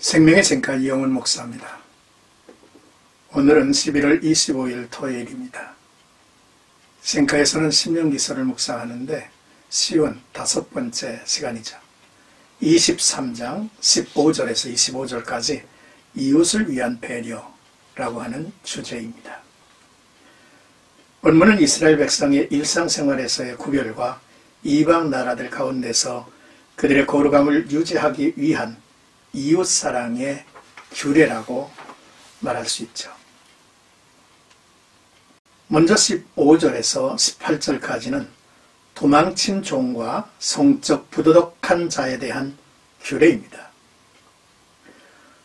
생명의 쟁가 이영훈 목사입니다. 오늘은 11월 25일 토요일입니다. 쟁가에서는 신명기서를 묵상하는데 쉬운 5번째 시간이죠. 23장 15절에서 25절까지 이웃을 위한 배려라고 하는 주제입니다. 본문은 이스라엘 백성의 일상생활에서의 구별과 이방 나라들 가운데서 그들의 거룩함을 유지하기 위한 이웃사랑의 규례라고 말할 수 있죠. 먼저 15절에서 18절까지는 도망친 종과 성적 부도덕한 자에 대한 규례입니다.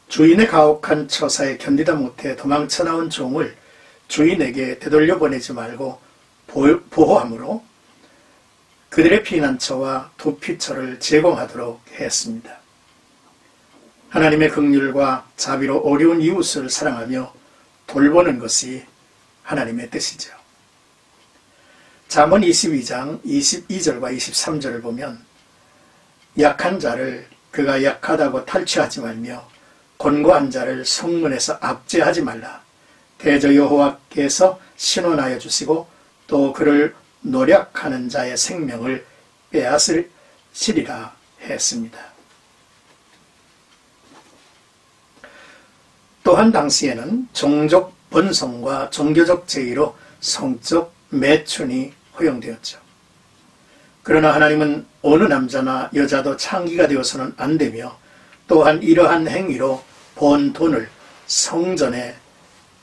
주인의 가혹한 처사에 견디다 못해 도망쳐 나온 종을 주인에게 되돌려 보내지 말고 보호함으로 그들의 피난처와 도피처를 제공하도록 했습니다. 하나님의 긍휼과 자비로 어려운 이웃을 사랑하며 돌보는 것이 하나님의 뜻이죠. 잠언 22장 22절과 23절을 보면 약한 자를 그가 약하다고 탈취하지 말며 곤고한 자를 성문에서 압제하지 말라. 대저 여호와께서 신원하여 주시고 또 그를 노력하는 자의 생명을 빼앗으시리라 했습니다. 또한 당시에는 종족 번성과 종교적 제의로 성적 매춘이 허용되었죠. 그러나 하나님은 어느 남자나 여자도 창기가 되어서는 안 되며 또한 이러한 행위로 번 돈을 성전에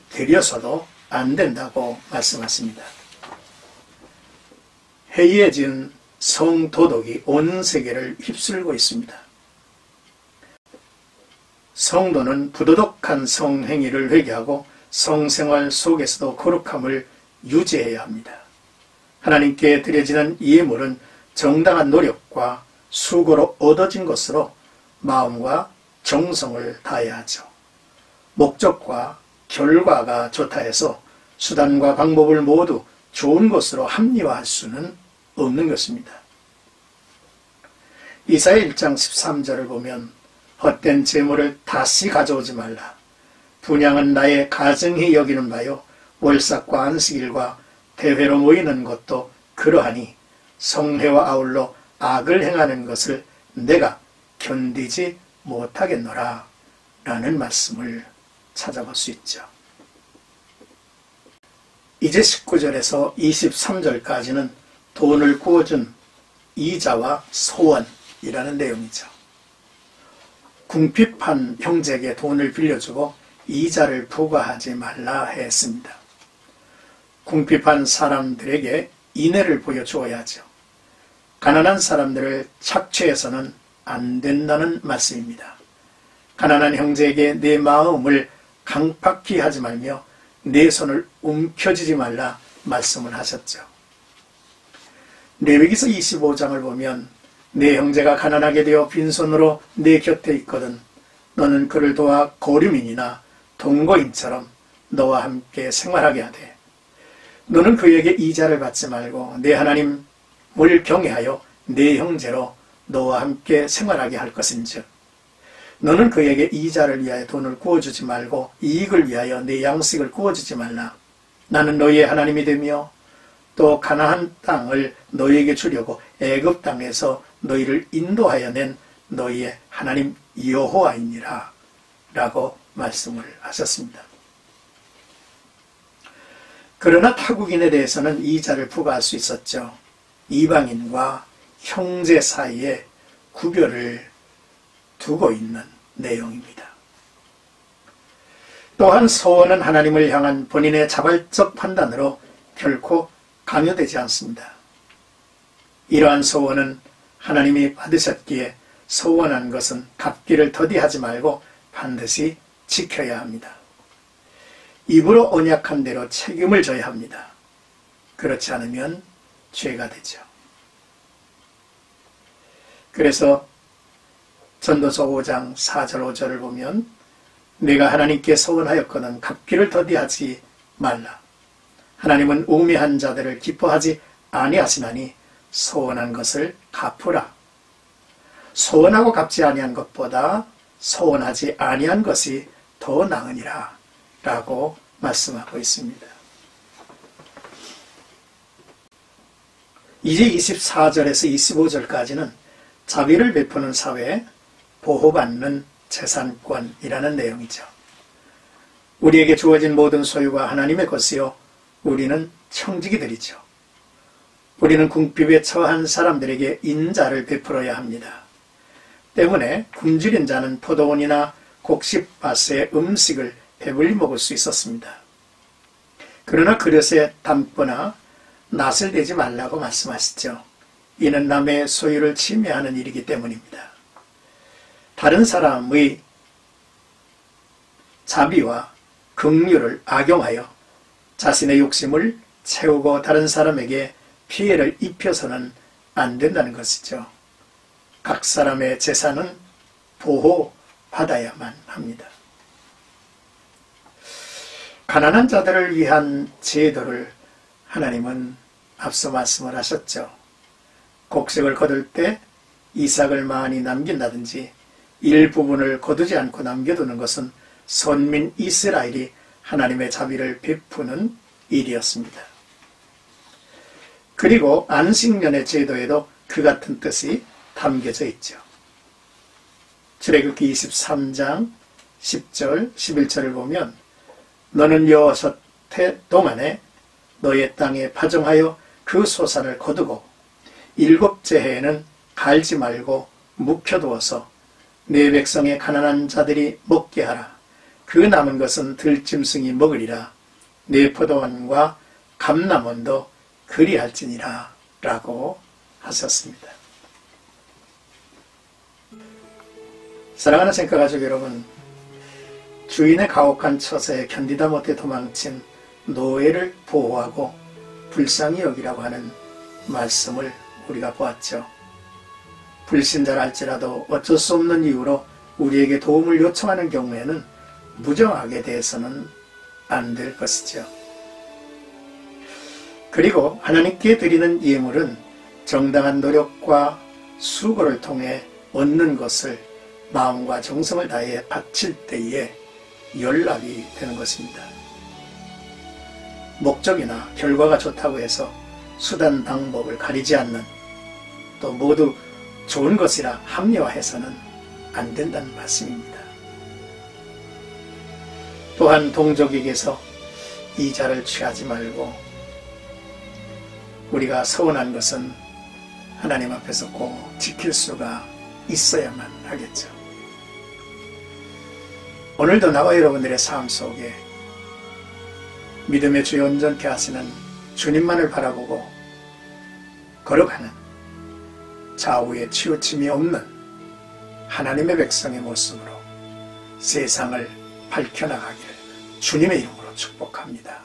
들여서도 안 된다고 말씀하십니다. 해이해진 성도덕이 온 세계를 휩쓸고 있습니다. 성도는 부도덕한 성행위를 회개하고 성생활 속에서도 거룩함을 유지해야 합니다. 하나님께 드려지는 예물은 정당한 노력과 수고로 얻어진 것으로 마음과 정성을 다해야 하죠. 목적과 결과가 좋다 해서 수단과 방법을 모두 좋은 것으로 합리화할 수는 없는 것입니다. 이사야 1장 13절을 보면 헛된 재물을 다시 가져오지 말라. 분향은 나의 가증히 여기는 바요 월삭과 안식일과 대회로 모이는 것도 그러하니 성회와 아울러 악을 행하는 것을 내가 견디지 못하겠노라 라는 말씀을 찾아볼 수 있죠. 이제 19절에서 23절까지는 돈을 구워준 이자와 소원이라는 내용이죠. 궁핍한 형제에게 돈을 빌려주고 이자를 부과하지 말라 했습니다. 궁핍한 사람들에게 인애를 보여주어야죠. 가난한 사람들을 착취해서는 안 된다는 말씀입니다. 가난한 형제에게 내 마음을 강팍히 하지 말며 내 손을 움켜쥐지 말라 말씀을 하셨죠. 레위기서 25장을 보면 내 형제가 가난하게 되어 빈손으로 내 곁에 있거든 너는 그를 도와 거류민이나 동거인처럼 너와 함께 생활하게 하되 너는 그에게 이자를 받지 말고 내 하나님을 경외하여 내 형제로 너와 함께 생활하게 할 것인즉 너는 그에게 이자를 위하여 돈을 구워주지 말고 이익을 위하여 내 양식을 구워주지 말라. 나는 너희의 하나님이 되며 또 가나안 땅을 너희에게 주려고 애굽 땅에서 너희를 인도하여 낸 너희의 하나님 여호와이니라 라고 말씀을 하셨습니다. 그러나 타국인에 대해서는 이자를 부과할 수 있었죠. 이방인과 형제 사이에 구별을 두고 있는 내용입니다. 또한 소원은 하나님을 향한 본인의 자발적 판단으로 결코 강요되지 않습니다. 이러한 소원은 하나님이 받으셨기에 소원한 것은 갚기를 더디하지 말고 반드시 지켜야 합니다. 입으로 언약한 대로 책임을 져야 합니다. 그렇지 않으면 죄가 되죠. 그래서 전도서 5장 4절 5절을 보면 내가 하나님께 소원하였거든 갚기를 더디하지 말라. 하나님은 우매한 자들을 기뻐하지 아니하시나니 소원한 것을 갚으라. 소원하고 갚지 아니한 것보다 서원하지 아니한 것이 더 나으니라 라고 말씀하고 있습니다. 이제 24절에서 25절까지는 자비를 베푸는 사회, 보호받는 재산권이라는 내용이죠. 우리에게 주어진 모든 소유가 하나님의 것이요 우리는 청지기들이죠. 우리는 궁핍에 처한 사람들에게 인자를 베풀어야 합니다. 때문에 굶주린 자는 포도원이나 곡식밭의 음식을 배불리 먹을 수 있었습니다. 그러나 그릇에 담거나 낫을 대지 말라고 말씀하시죠. 이는 남의 소유를 침해하는 일이기 때문입니다. 다른 사람의 자비와 긍휼을 악용하여 자신의 욕심을 채우고 다른 사람에게 피해를 입혀서는 안 된다는 것이죠. 각 사람의 재산은 보호받아야만 합니다. 가난한 자들을 위한 제도를 하나님은 앞서 말씀을 하셨죠. 곡식을 거둘 때 이삭을 많이 남긴다든지 일부분을 거두지 않고 남겨두는 것은 선민 이스라엘이 하나님의 자비를 베푸는 일이었습니다. 그리고 안식년의 제도에도 그 같은 뜻이 담겨져 있죠. 출애굽기 23장 10절 11절을 보면 너는 여섯 해 동안에 너의 땅에 파종하여 그 소산을 거두고 일곱째 해에는 갈지 말고 묵혀두어서 내 백성의 가난한 자들이 먹게 하라. 그 남은 것은 들짐승이 먹으리라. 내 포도원과 감람원도 그리할지니라 라고 하셨습니다. 사랑하는 생각가족 여러분, 주인의 가혹한 처사에 견디다 못해 도망친 노예를 보호하고 불쌍히 여기라고 하는 말씀을 우리가 보았죠. 불신자랄지라도 어쩔 수 없는 이유로 우리에게 도움을 요청하는 경우에는 무정하게 대해서는 안 될 것이죠. 그리고 하나님께 드리는 예물은 정당한 노력과 수고를 통해 얻는 것을 마음과 정성을 다해 바칠 때에 연락이 되는 것입니다. 목적이나 결과가 좋다고 해서 수단 방법을 가리지 않는, 또 모두 좋은 것이라 합리화해서는 안 된다는 말씀입니다. 또한 동족에게서 이자를 취하지 말고 우리가 서운한 것은 하나님 앞에서 꼭 지킬 수가 있어야만 하겠죠. 오늘도 나와 여러분들의 삶 속에 믿음의 주에 온전케 하시는 주님만을 바라보고 걸어가는 좌우에 치우침이 없는 하나님의 백성의 모습으로 세상을 밝혀나가기를 주님의 이름으로 축복합니다.